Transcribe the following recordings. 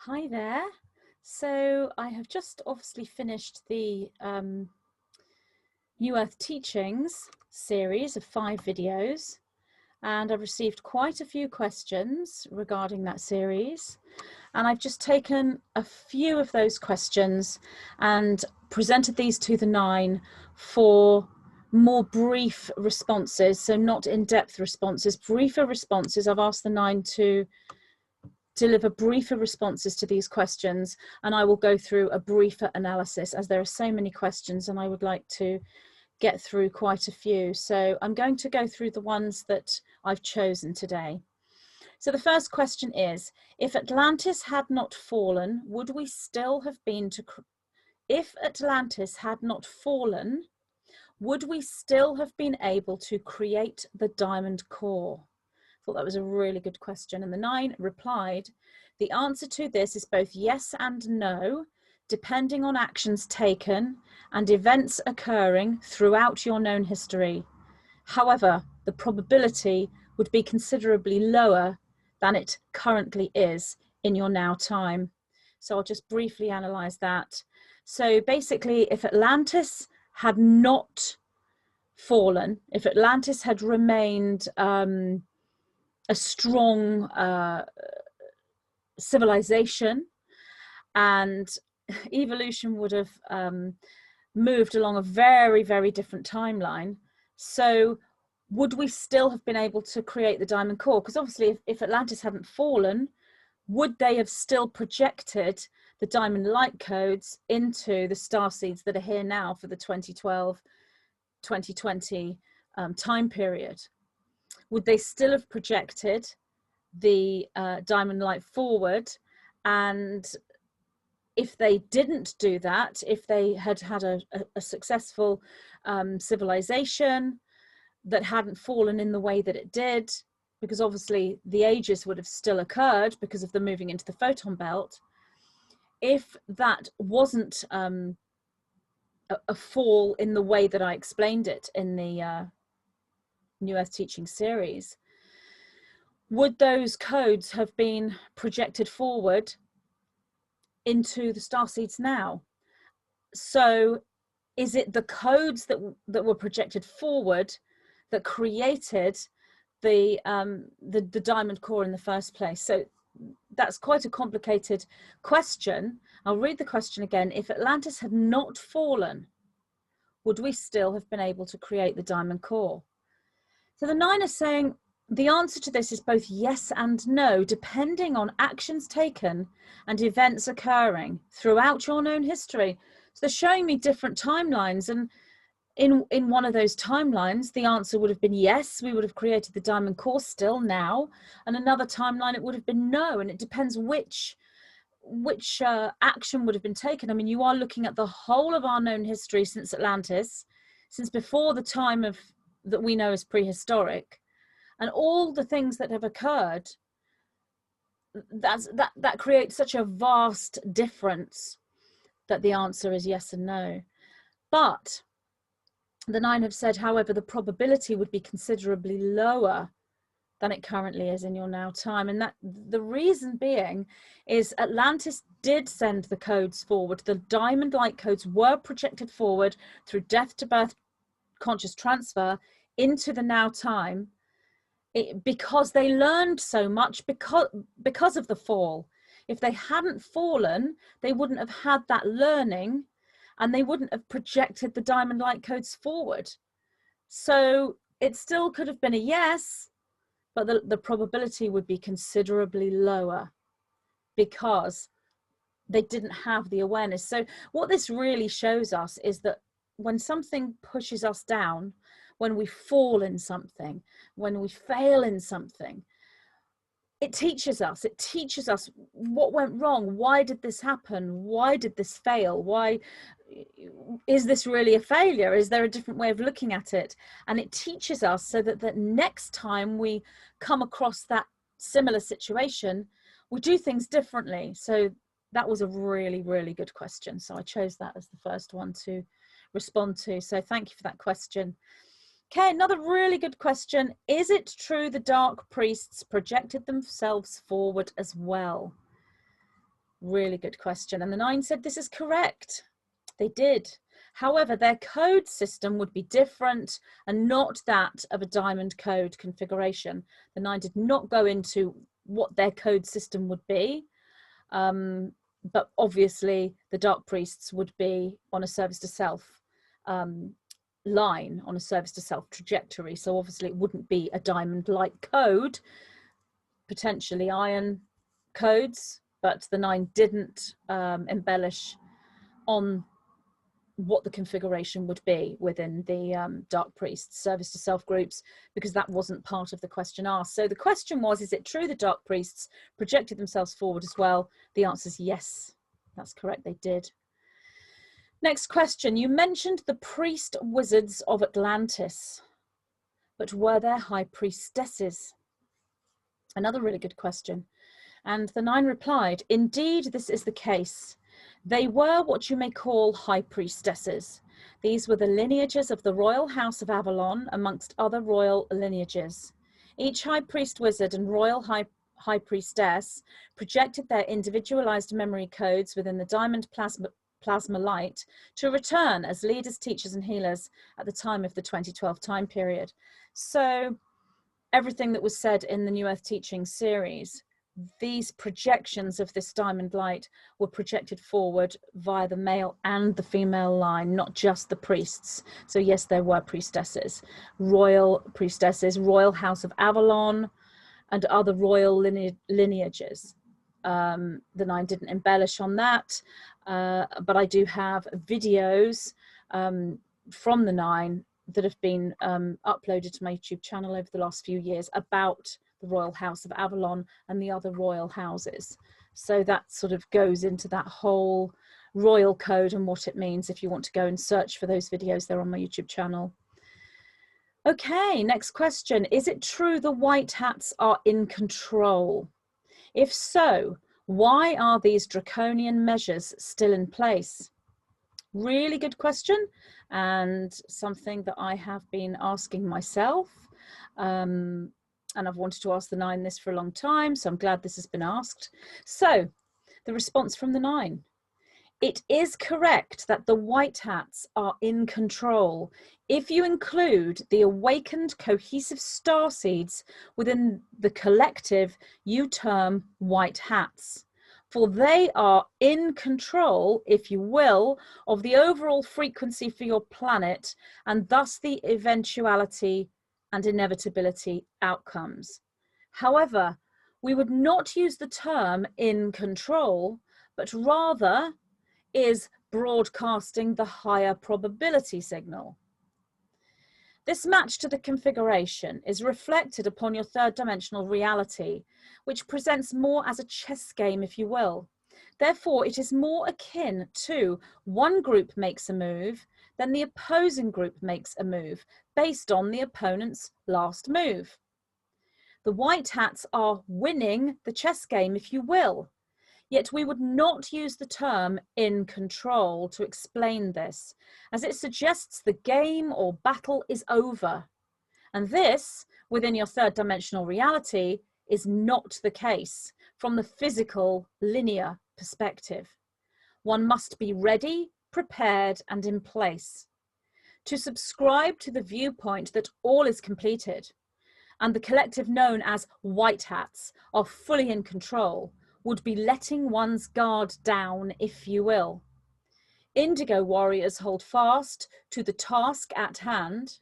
Hi there. So I have just obviously finished the New Earth Teachings series of 5 videos, and I've received quite a few questions regarding that series. And I've just taken a few of those questions and presented these to the 9 for more brief responses, so not in-depth responses, briefer responses. I've asked the 9 to deliver briefer responses to these questions, and I will go through a briefer analysis as there are so many questions and I would like to get through quite a few. So I'm going to go through the ones that I've chosen today. So the first question is, if Atlantis had not fallen, would we still have been to... If Atlantis had not fallen, would we still have been able to create the diamond core? Thought that was a really good question. And the 9 replied, the answer to this is both yes and no, depending on actions taken and events occurring throughout your known history. However, the probability would be considerably lower than it currently is in your now time. So I'll just briefly analyze that. So basically, if Atlantis had not fallen, if Atlantis had remained a strong civilization, and evolution would have moved along a very, very different timeline. So would we still have been able to create the diamond core? Because obviously if Atlantis hadn't fallen, would they have still projected the diamond light codes into the starseeds that are here now for the 2012-2020 time period? Would they still have projected the diamond light forward? And if they didn't do that, if they had had a successful civilization that hadn't fallen in the way that it did, because obviously the ages would have still occurred because of the moving into the photon belt, if that wasn't a fall in the way that I explained it in the New Earth Teaching series, would those codes have been projected forward into the starseeds now? So is it the codes that were projected forward that created the diamond core in the first place? So that's quite a complicated question. I'll read the question again. If Atlantis had not fallen, would we still have been able to create the diamond core? So the 9 is saying the answer to this is both yes and no, depending on actions taken and events occurring throughout your known history. So they're showing me different timelines, and in one of those timelines, the answer would have been yes, we would have created the diamond core still now, and another timeline it would have been no, and it depends which action would have been taken. I mean, you are looking at the whole of our known history since Atlantis, since before the time of that we know as prehistoric, and all the things that have occurred. That creates such a vast difference that the answer is yes and no. But the 9 have said, however, the probability would be considerably lower than it currently is in your now time. And that the reason being is Atlantis did send the codes forward. The diamond light codes were projected forward through death to birth conscious transfer into the now time, because they learned so much because of the fall. If they hadn't fallen, they wouldn't have had that learning, and they wouldn't have projected the diamond light codes forward. So it still could have been a yes, but the probability would be considerably lower because they didn't have the awareness. So what this really shows us is that when something pushes us down, when we fall in something, when we fail in something, it teaches us what went wrong. Why did this happen? Why did this fail? Why is this really a failure? Is there a different way of looking at it? And it teaches us so that next time we come across that similar situation, we do things differently. So that was a really, really good question. So I chose that as the first one to respond to. So thank you for that question. Okay, another really good question. Is it true the dark priests projected themselves forward as well? Really good question. And the 9 said this is correct. They did. However, their code system would be different and not that of a diamond code configuration. The 9 did not go into what their code system would be. But obviously the dark priests would be on a service to self line, on a service to self trajectory. So obviously it wouldn't be a diamond like code, potentially iron codes, but the 9 didn't embellish on what the configuration would be within the dark priests service to self groups, because that wasn't part of the question asked. So the question was, is it true the dark priests projected themselves forward as well? The answer is yes, that's correct, they did. Next question, you mentioned the priest wizards of Atlantis, but were there high priestesses? Another really good question. And the 9 replied, indeed, this is the case. They were what you may call high priestesses. These were the lineages of the royal house of Avalon, amongst other royal lineages. Each high priest wizard and royal high priestess projected their individualized memory codes within the diamond plasma light to return as leaders, teachers, and healers at the time of the 2012 time period. So everything that was said in the New Earth Teaching series, these projections of this diamond light were projected forward via the male and the female line, not just the priests. So yes, there were priestesses, royal house of Avalon, and other royal lineages. The 9 didn't embellish on that, but I do have videos from the 9 that have been uploaded to my YouTube channel over the last few years about the royal house of Avalon and the other royal houses. So that sort of goes into that whole royal code and what it means. If you want to go and search for those videos, they're on my YouTube channel. Okay, next question. Is it true the white hats are in control? If so, why are these draconian measures still in place? Really good question, and something that I have been asking myself. And I've wanted to ask the 9 this for a long time, so I'm glad this has been asked. So the response from the 9. It is correct that the white hats are in control if you include the awakened cohesive starseeds within the collective you term white hats. For they are in control, if you will, of the overall frequency for your planet, and thus the eventuality and inevitability outcomes. However, we would not use the term in control, but rather is broadcasting the higher probability signal. This match to the configuration is reflected upon your third dimensional reality, which presents more as a chess game, if you will. Therefore, it is more akin to one group makes a move, then the opposing group makes a move based on the opponent's last move. The white hats are winning the chess game, if you will. Yet we would not use the term in control to explain this, as it suggests the game or battle is over. And this, within your third dimensional reality, is not the case from the physical linear perspective. One must be ready, prepared, and in place. To subscribe to the viewpoint that all is completed and the collective known as white hats are fully in control would be letting one's guard down, if you will. Indigo warriors hold fast to the task at hand,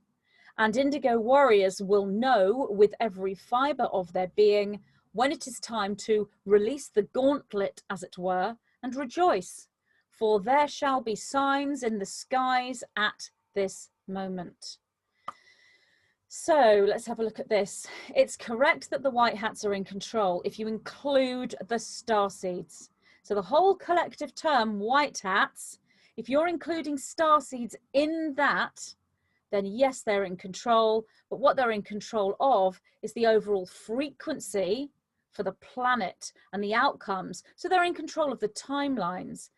and indigo warriors will know with every fibre of their being when it is time to release the gauntlet, as it were, and rejoice, for there shall be signs in the skies at this moment. So let's have a look at this. It's correct that the white hats are in control if you include the starseeds. So the whole collective term white hats, if you're including starseeds in that, then yes, they're in control. But what they're in control of is the overall frequency for the planet and the outcomes. So they're in control of the timelines.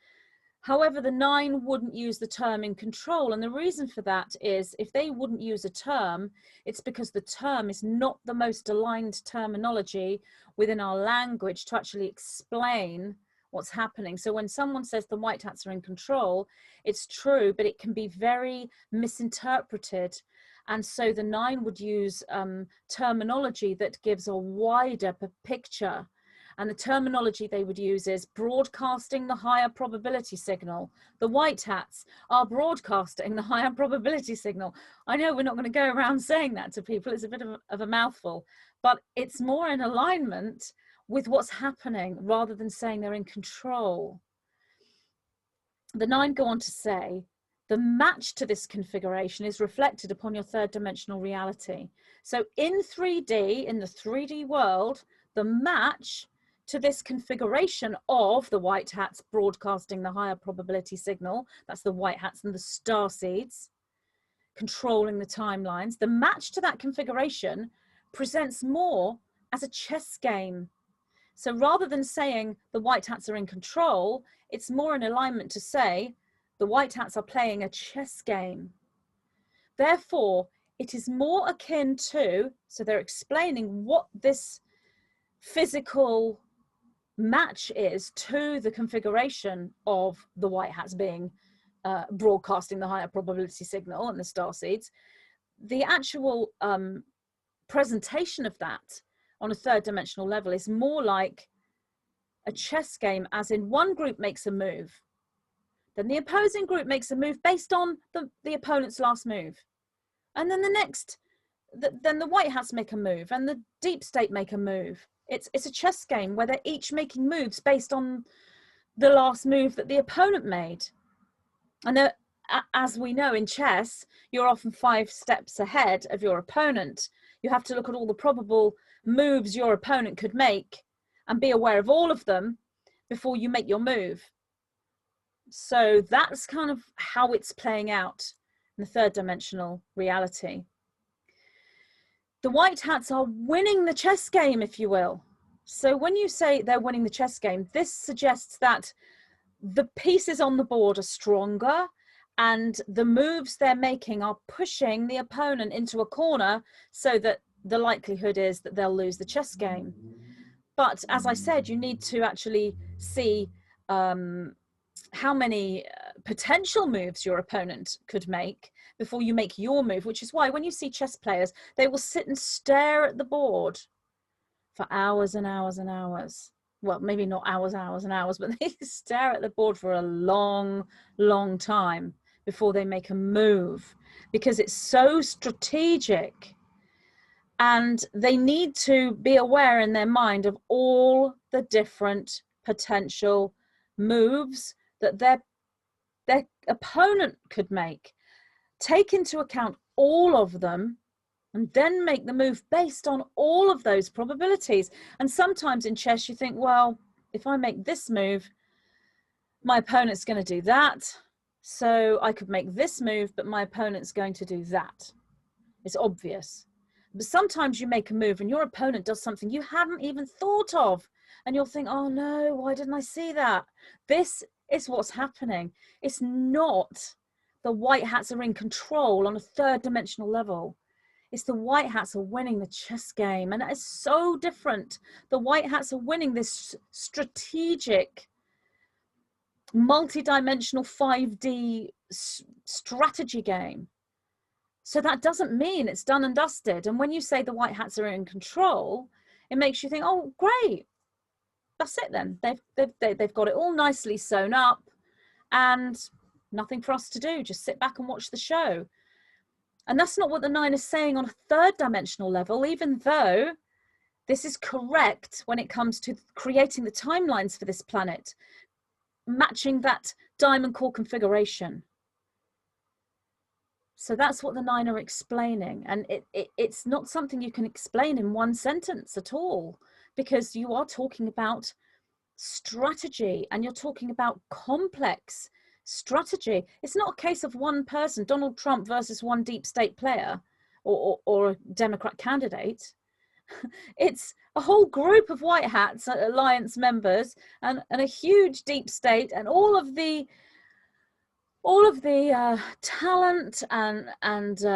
However, the 9 wouldn't use the term in control. And the reason for that is if they wouldn't use a term, it's because the term is not the most aligned terminology within our language to actually explain what's happening. So when someone says the white hats are in control, it's true, but it can be very misinterpreted. And so the 9 would use terminology that gives a wider picture. And the terminology they would use is broadcasting the higher probability signal. The white hats are broadcasting the higher probability signal. I know we're not going to go around saying that to people. It's a bit of a mouthful, but it's more in alignment with what's happening rather than saying they're in control. The 9 go on to say, the match to this configuration is reflected upon your third dimensional reality. So in 3D, in the 3D world, the match to this configuration of the white hats broadcasting the higher probability signal, that's the white hats and the starseeds controlling the timelines, the match to that configuration presents more as a chess game. So rather than saying the white hats are in control, it's more in alignment to say the white hats are playing a chess game. Therefore, it is more akin to, so they're explaining what this physical match is to the configuration of the white hats being broadcasting the higher probability signal and the starseeds. The actual presentation of that on a third dimensional level is more like a chess game, as in one group makes a move, then the opposing group makes a move based on the opponent's last move, and then then the white hats make a move and the deep state make a move. It's a chess game where they're each making moves based on the last move that the opponent made. And as we know in chess, you're often 5 steps ahead of your opponent. You have to look at all the probable moves your opponent could make and be aware of all of them before you make your move. So that's kind of how it's playing out in the third dimensional reality. The white hats are winning the chess game, if you will. So when you say they're winning the chess game, this suggests that the pieces on the board are stronger and the moves they're making are pushing the opponent into a corner so that the likelihood is that they'll lose the chess game. But as I said, you need to actually see how many potential moves your opponent could make before you make your move, which is why when you see chess players, they will sit and stare at the board for hours and hours and hours. Well, maybe not hours and hours, but they stare at the board for a long, long time before they make a move, because it's so strategic. And they need to be aware in their mind of all the different potential moves that their opponent could make. Take into account all of them and then make the move based on all of those probabilities. And sometimes in chess you think, well, if I make this move, my opponent's going to do that. So I could make this move, but my opponent's going to do that. It's obvious. But sometimes you make a move and your opponent does something you hadn't even thought of. And you'll think, oh no, why didn't I see that? This is what's happening. It's not the white hats are in control on a third dimensional level. It's the white hats are winning the chess game. And that is so different. The white hats are winning this strategic, multi-dimensional 5D strategy game. So that doesn't mean it's done and dusted. And when you say the white hats are in control, it makes you think, oh, great. That's it then. They've got it all nicely sewn up and nothing for us to do. Just sit back and watch the show. And that's not what the 9 is saying on a third dimensional level, even though this is correct when it comes to creating the timelines for this planet, matching that diamond core configuration. So that's what the 9 are explaining. And it's not something you can explain in one sentence at all, because you are talking about strategy and you're talking about complex strategy. It's not a case of one person, Donald Trump versus one deep state player or a Democrat candidate. It's a whole group of white hats, alliance members, and a huge deep state, and all of the all of the talent and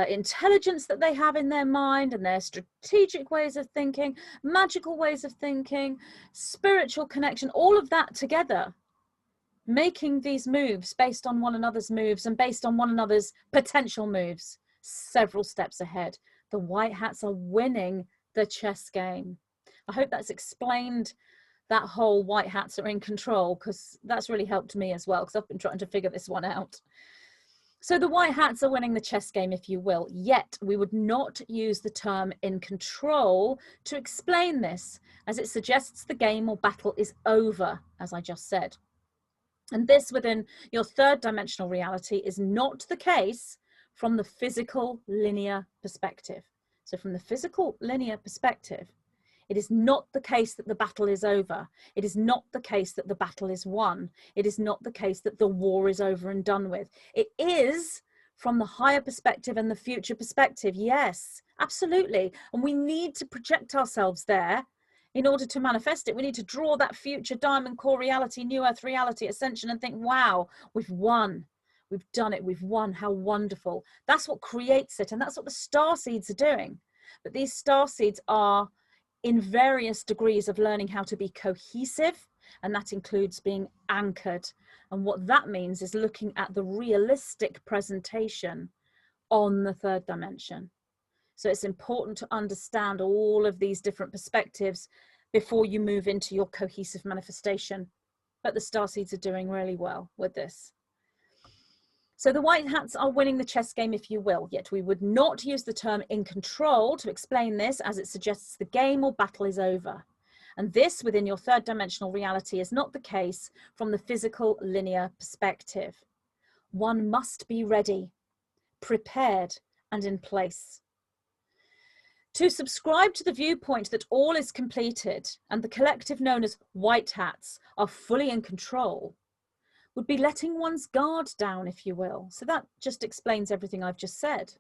intelligence that they have in their mind, and their strategic ways of thinking, magical ways of thinking, spiritual connection, all of that together, making these moves based on one another's moves and based on one another's potential moves, several steps ahead. The white hats are winning the chess game. I hope that's explained that whole white hats are in control, because that's really helped me as well, because I've been trying to figure this one out. So the white hats are winning the chess game, if you will, yet we would not use the term in control to explain this, as it suggests the game or battle is over, as I just said. And this within your third dimensional reality is not the case from the physical linear perspective. So from the physical linear perspective, it is not the case that the battle is over. It is not the case that the battle is won. It is not the case that the war is over and done with. It is from the higher perspective and the future perspective. Yes, absolutely. And we need to project ourselves there in order to manifest it. We need to draw that future diamond core reality, new earth reality, ascension, and think, wow, we've won. We've done it. We've won. How wonderful. That's what creates it. And that's what the star seeds are doing. But these star seeds are in various degrees of learning how to be cohesive, and that includes being anchored. And what that means is looking at the realistic presentation on the third dimension. So it's important to understand all of these different perspectives before you move into your cohesive manifestation. But the starseeds are doing really well with this. So the white hats are winning the chess game, if you will, yet we would not use the term in control to explain this, as it suggests the game or battle is over. And this within your third dimensional reality is not the case from the physical linear perspective. One must be ready, prepared, and in place. To subscribe to the viewpoint that all is completed and the collective known as white hats are fully in control would be letting one's guard down, if you will. So that just explains everything I've just said.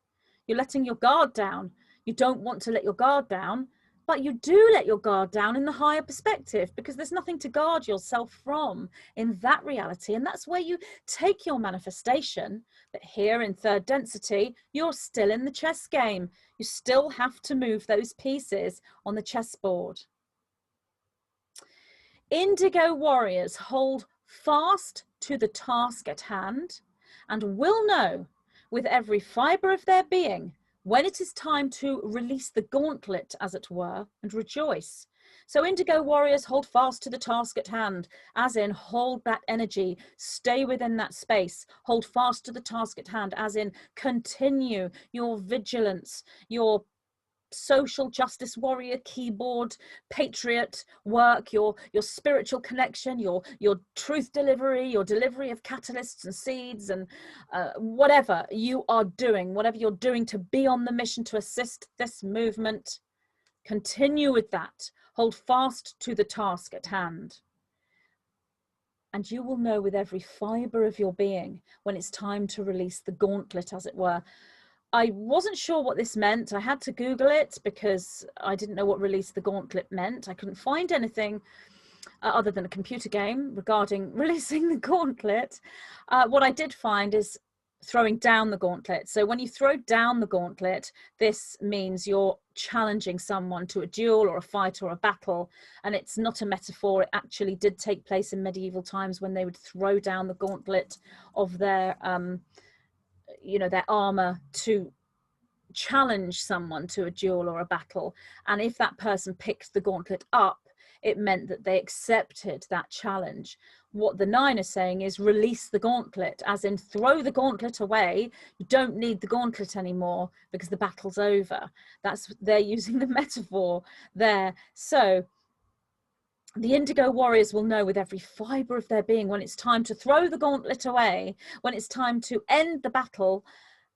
You're letting your guard down. You don't want to let your guard down, but you do let your guard down in the higher perspective, because there's nothing to guard yourself from in that reality. And that's where you take your manifestation. But here in third density, you're still in the chess game. You still have to move those pieces on the chessboard. Indigo warriors hold fast to the task at hand and will know with every fibre of their being when it is time to release the gauntlet, as it were, and rejoice. So indigo warriors hold fast to the task at hand, as in hold that energy, stay within that space, hold fast to the task at hand, as in continue your vigilance, your social justice warrior, keyboard, patriot work, your spiritual connection, your truth delivery, your delivery of catalysts and seeds, and whatever you are doing, whatever you're doing to be on the mission to assist this movement, continue with that. Hold fast to the task at hand. And you will know with every fibre of your being when it's time to release the gauntlet, as it were. I wasn't sure what this meant. I had to Google it because I didn't know what release the gauntlet meant. I couldn't find anything other than a computer game regarding releasing the gauntlet. What I did find is throwing down the gauntlet. So when you throw down the gauntlet, this means you're challenging someone to a duel or a fight or a battle. And it's not a metaphor. It actually did take place in medieval times when they would throw down the gauntlet of their their armor to challenge someone to a duel or a battle. And if that person picked the gauntlet up, it meant that they accepted that challenge. What the 9 is saying is release the gauntlet, as in throw the gauntlet away. You don't need the gauntlet anymore because the battle's over. They're using the metaphor there. So the indigo warriors will know with every fibre of their being when it's time to throw the gauntlet away, when it's time to end the battle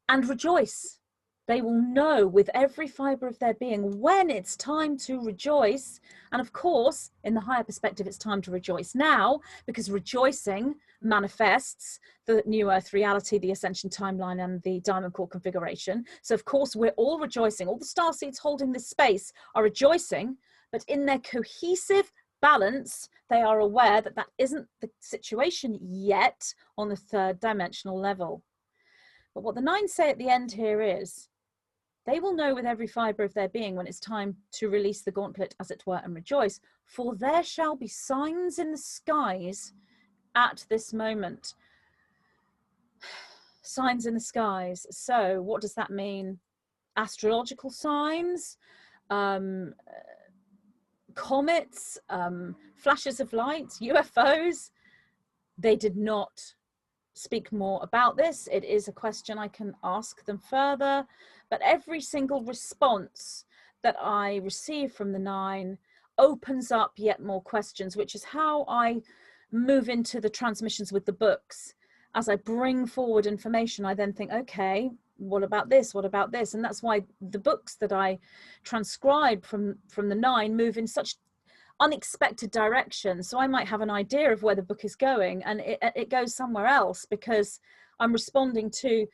and rejoice. They will know with every fibre of their being when it's time to rejoice. And of course, in the higher perspective, it's time to rejoice now, because rejoicing manifests the new earth reality, the ascension timeline, and the diamond core configuration. So of course, we're all rejoicing. All the starseeds holding this space are rejoicing, but in their cohesive balance, they are aware that that isn't the situation yet on the third dimensional level. But what the nine say at the end here is, they will know with every fibre of their being when it's time to release the gauntlet, as it were, and rejoice, for there shall be signs in the skies at this moment. Signs in the skies. So what does that mean? Astrological signs, comets, flashes of light, UFOs. They did not speak more about this. It is a question I can ask them further, but every single response that I receive from the nine opens up yet more questions, which is how I move into the transmissions with the books. As I bring forward information, I then think, okay, what about this? What about this? And that's why the books that I transcribe from the nine move in such unexpected directions. So I might have an idea of where the book is going, and it goes somewhere else because I'm responding to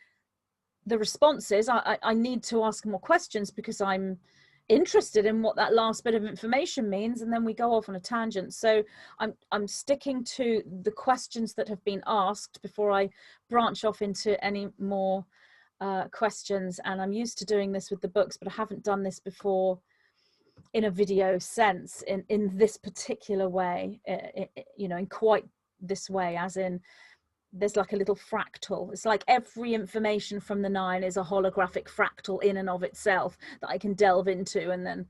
the responses. I need to ask more questions because I'm interested in what that last bit of information means, and then we go off on a tangent. So I'm sticking to the questions that have been asked before I branch off into any more questions. And I'm used to doing this with the books, but I haven't done this before in a video sense, in this particular way, you know, in quite this way, as in there's like a little fractal. It's like every information from the nine is a holographic fractal in and of itself that I can delve into and then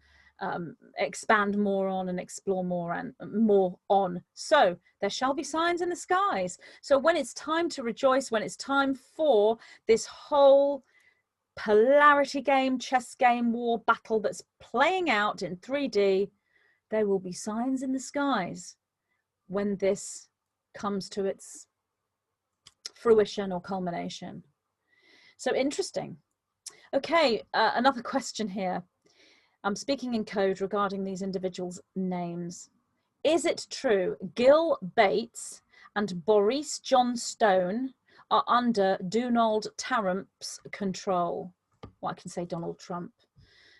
expand more on and explore more and more on. So there shall be signs in the skies. So when it's time to rejoice, when it's time for this whole polarity game, chess game, war battle that's playing out in 3D, there will be signs in the skies when this comes to its fruition or culmination. So interesting. Okay, another question here. I'm speaking in code regarding these individuals' names. Is it true Gil Bates and Boris John Stone are under Donald Trump's control? Well, I can say Donald Trump.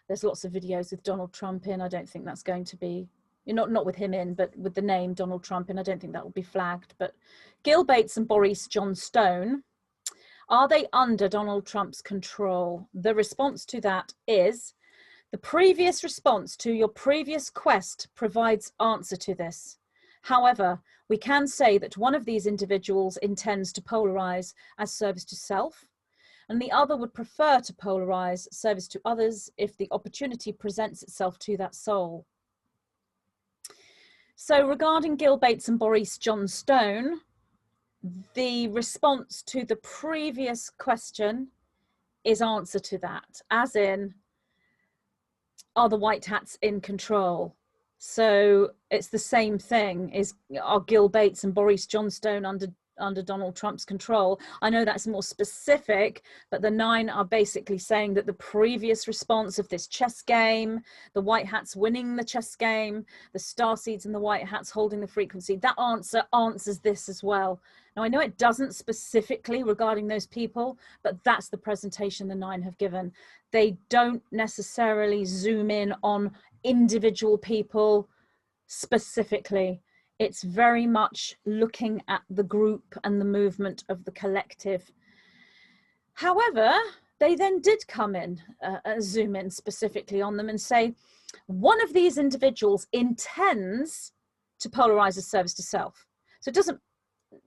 There's lots of videos with Donald Trump in. I don't think that's going to be, not with him in, but with the name Donald Trump in. I don't think that will be flagged. But Gil Bates and Boris John Stone, are they under Donald Trump's control? The response to that is, the previous response to your previous quest provides answer to this. However, we can say that one of these individuals intends to polarize as service to self, and the other would prefer to polarize service to others if the opportunity presents itself to that soul. So regarding Gil Bates and Boris John Stone, the response to the previous question is answer to that, as in, are the white hats in control? So it's the same thing. Are Gil Bates and Boris John Stone under Donald Trump's control? I know that's more specific, but the nine are basically saying that the previous response of this chess game, the white hats winning the chess game, the starseeds and the white hats holding the frequency, that answer answers this as well. Now, I know it doesn't specifically regarding those people, but that's the presentation the nine have given. They don't necessarily zoom in on individual people specifically. It's very much looking at the group and the movement of the collective. However, they then did come in, zoom in specifically on them and say, one of these individuals intends to polarize as service to self. So it doesn't,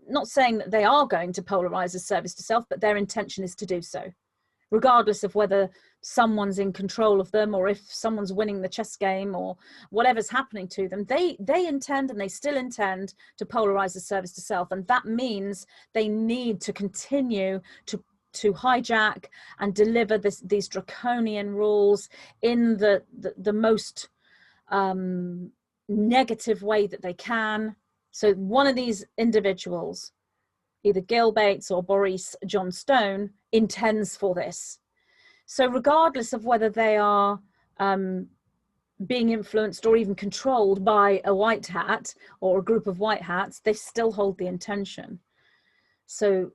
not saying that they are going to polarize as service to self, but their intention is to do so, regardless of whether someone's in control of them or if someone's winning the chess game or whatever's happening to them. They intend, and they still intend, to polarize as service to self. And that means they need to continue to hijack and deliver these draconian rules in the most negative way that they can. So one of these individuals, either Gil Bates or Boris John Stone, intends for this. So regardless of whether they are being influenced or even controlled by a white hat or a group of white hats, they still hold the intention. So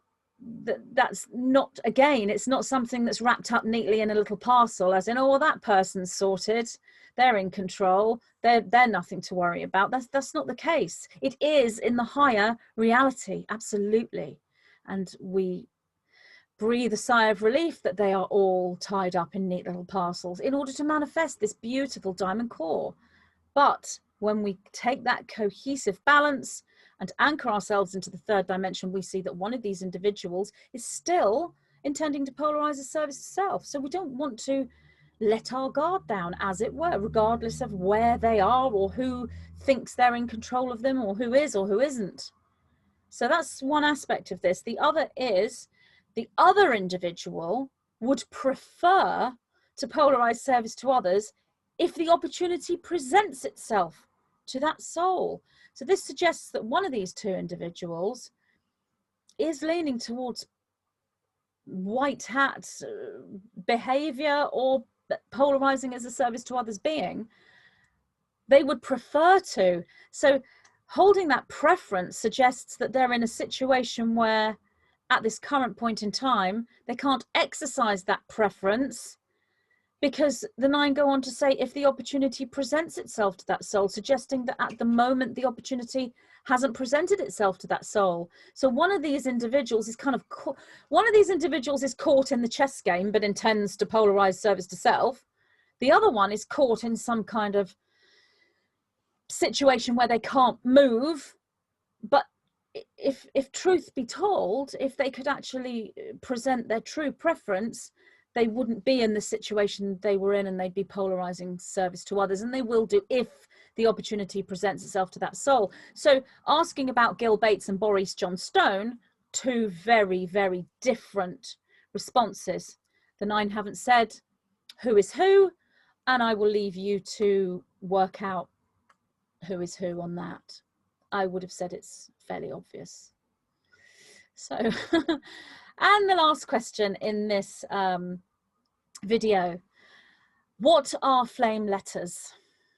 that's not, again, it's not something that's wrapped up neatly in a little parcel, as in, oh, well, that person's sorted, they're in control, they're nothing to worry about. That's not the case. It is in the higher reality, absolutely. And we breathe a sigh of relief that they are all tied up in neat little parcels in order to manifest this beautiful diamond core. But when we take that cohesive balance and anchor ourselves into the third dimension, we see that one of these individuals is still intending to polarize a service to self. So we don't want to let our guard down, as it were, regardless of where they are or who thinks they're in control of them or who is or who isn't. So that's one aspect of this. The other is the other individual would prefer to polarize service to others if the opportunity presents itself to that soul. So this suggests that one of these two individuals is leaning towards white hat behavior or polarizing as a service to others being. They would prefer to. So holding that preference suggests that they're in a situation where at this current point in time, they can't exercise that preference, because the 9 go on to say, if the opportunity presents itself to that soul, suggesting that at the moment the opportunity hasn't presented itself to that soul. So one of these individuals is caught in the chess game, but intends to polarize service to self. The other one is caught in some kind of situation where they can't move. But if truth be told, if they could actually present their true preference, they wouldn't be in the situation they were in, and they'd be polarizing service to others, and they will do if the opportunity presents itself to that soul. So asking about Gil Bates and Boris John Stone, two very, very different responses. The 9 haven't said who is who, and I will leave you to work out who is who on that. I would have said it's fairly obvious. So, and the last question in this video, what are flame letters?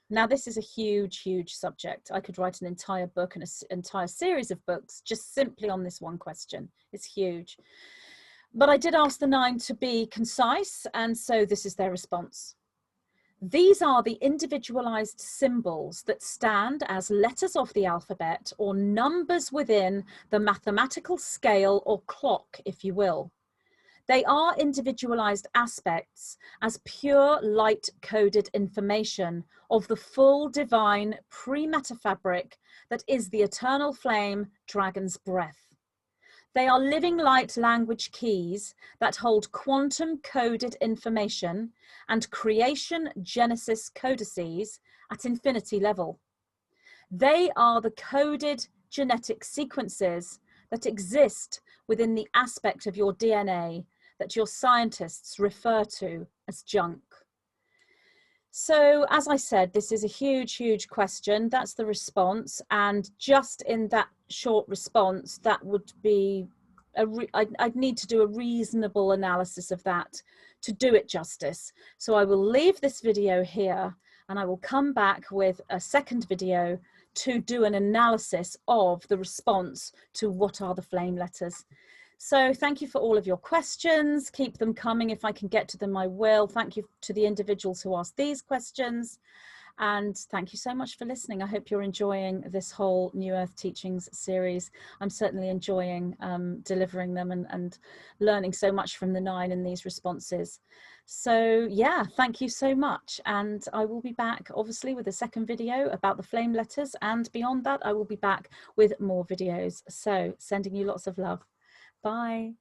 Now, this is a huge, huge subject. I could write an entire book and an entire series of books just simply on this one question. It's huge. But I did ask the 9 to be concise, and so this is their response. These are the individualized symbols that stand as letters of the alphabet or numbers within the mathematical scale or clock, if you will. They are individualized aspects as pure light-coded information of the full divine pre-meta fabric that is the eternal flame, dragon's breath. They are living light language keys that hold quantum coded information and creation genesis codices at infinity level. They are the coded genetic sequences that exist within the aspect of your DNA that your scientists refer to as junk. So, as I said, this is a huge, huge question. That's the response. And just in that short response, that would be, I'd need to do a reasonable analysis of that to do it justice. So I will leave this video here, and I will come back with a second video to do an analysis of the response to what are the flame letters. So thank you for all of your questions. Keep them coming. If I can get to them, I will. Thank you to the individuals who asked these questions. And thank you so much for listening. I hope you're enjoying this whole New Earth Teachings series. I'm certainly enjoying delivering them and learning so much from the 9 in these responses. So yeah, thank you so much. And I will be back obviously with a second video about the flame letters. And beyond that, I will be back with more videos. So sending you lots of love. Bye.